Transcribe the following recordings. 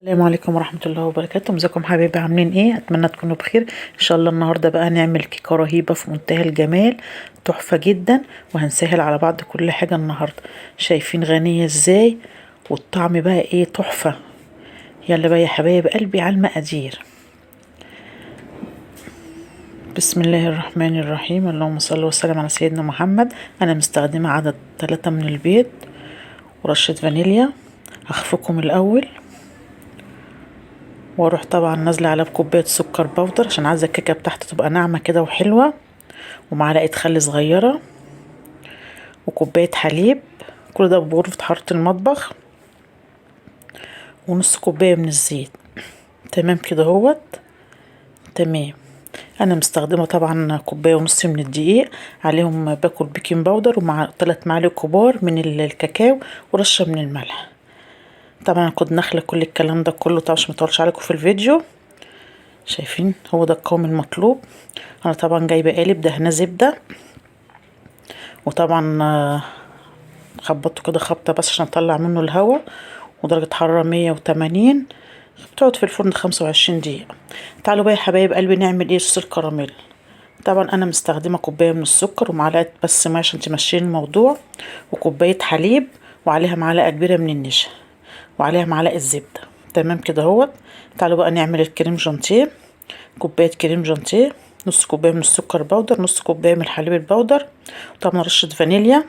السلام عليكم ورحمة الله وبركاته. ازيكم حبايبي؟ عاملين ايه؟ اتمنى تكونوا بخير ان شاء الله. النهاردة بقى نعمل كيكة رهيبة في منتهى الجمال، تحفة جدا، وهنسهل على بعض كل حاجة النهاردة. شايفين غنية ازاي؟ والطعم بقى ايه؟ تحفة. يلا بقى يا حبايب قلبي على المقادير. بسم الله الرحمن الرحيم. اللهم صل وسلم على سيدنا محمد. انا مستخدمة عدد 3 من البيض ورشة فانيليا. هخفقهم الاول، واروح طبعا نازله على بكوبايه سكر بودر عشان عايزه الكيكه بتاعتي تبقى ناعمه كده وحلوه، ومعلقه خل صغيره، وكوبايه حليب. كل ده بغرفه حراره المطبخ، ونص كوبايه من الزيت. تمام كده اهوت. تمام. انا مستخدمه طبعا كوبايه ونص من الدقيق، عليهم باكل بيكنج باودر، ومع 3 معالق كبار من الكاكاو، ورشه من الملح. طبعا كنت نخله كل الكلام ده كله طبعا عشان مطولش عليكم في الفيديو. شايفين هو ده القوام المطلوب. انا طبعا جايبه قالب دهنه زبده، وطبعا خبطته كده خبطه بس عشان اطلع منه الهواء، ودرجه حراره 180، بتقعد في الفرن 25 دقيقه. تعالوا بقى يا حبايب قلبي نعمل ايه؟ صوص الكراميل. طبعا انا مستخدمه كوبايه من السكر ومعلقه بس ميه عشان تمشيني الموضوع، وكوبايه حليب، وعليها معلقه كبيره من النشا، وعليها معلقه زبده. تمام كده اهوت. تعالوا بقى نعمل الكريم جانتيه. كوبايه كريم جانتيه، نص كوبايه من السكر بودر، نص كوبايه من الحليب البودر، طبعا رشه فانيليا،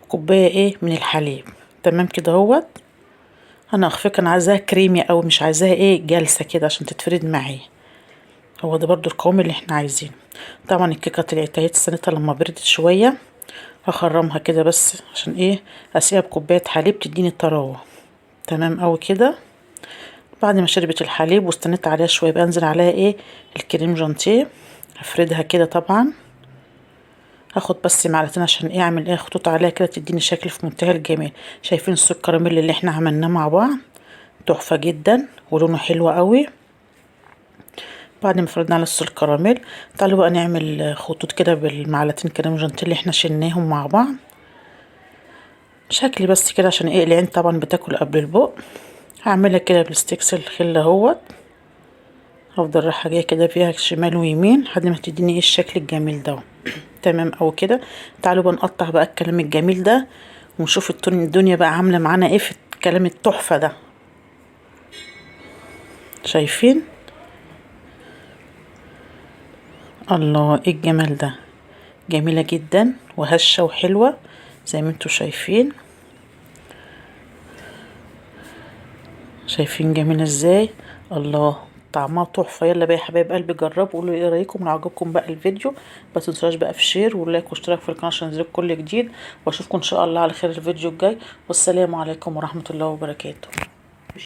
كوبايه ايه من الحليب. تمام كده اهوت. انا اخفيك، انا عايزاها كريمي او مش عايزاها ايه جلسه كده عشان تتفرد معايا. هو ده برضو القوام اللي احنا عايزينه. طبعا الكيكه طلعت اهي، استنيتها لما بردت شويه، هخرمها كده بس عشان ايه؟ اسقيها بكوبايه حليب تديني طراوه. تمام اوي كده. بعد ما شربت الحليب واستنيت عليها شويه، بنزل عليها ايه؟ الكريم جانتيه. هفردها كده طبعا، هاخد بس معلقتين عشان ايه؟ اعمل ايه؟ خطوط عليها كده تديني شكل في منتهى الجمال. شايفين الصوص الكراميل اللي احنا عملناه مع بعض؟ تحفه جدا ولونه حلو قوي. بعد ما فردنا على الصوص الكراميل، تعالوا بقى نعمل خطوط كده بالمعلقتين كريم جانتيه اللي احنا شلناهم مع بعض. شكلي بس كده عشان ايه؟ العين طبعا بتاكل قبل البق. هعملها كده بالستيكس الخل اهوت، هفضل رايحه جايه كده فيها شمال ويمين لحد ما تديني ايه الشكل الجميل ده. تمام اوي كده. تعالوا بقى نقطع بقى الكلام الجميل ده، ونشوف الدنيا بقى عامله معانا ايه في الكلام التحفه ده. شايفين؟ الله، ايه الجمال ده! جميله جدا وهشه وحلوه زي ما انتوا شايفين. شايفين جميله ازاي؟ الله، طعمها تحفه. يلا بقى يا حبايب قلبي جربوا وقولوا ايه رايكم. لو عجبكم بقى الفيديو ما تنسوش بقى في شير ولايك واشتراك في القناه عشان ينزلك كل جديد، واشوفكم ان شاء الله على خير الفيديو الجاي. والسلام عليكم ورحمه الله وبركاته.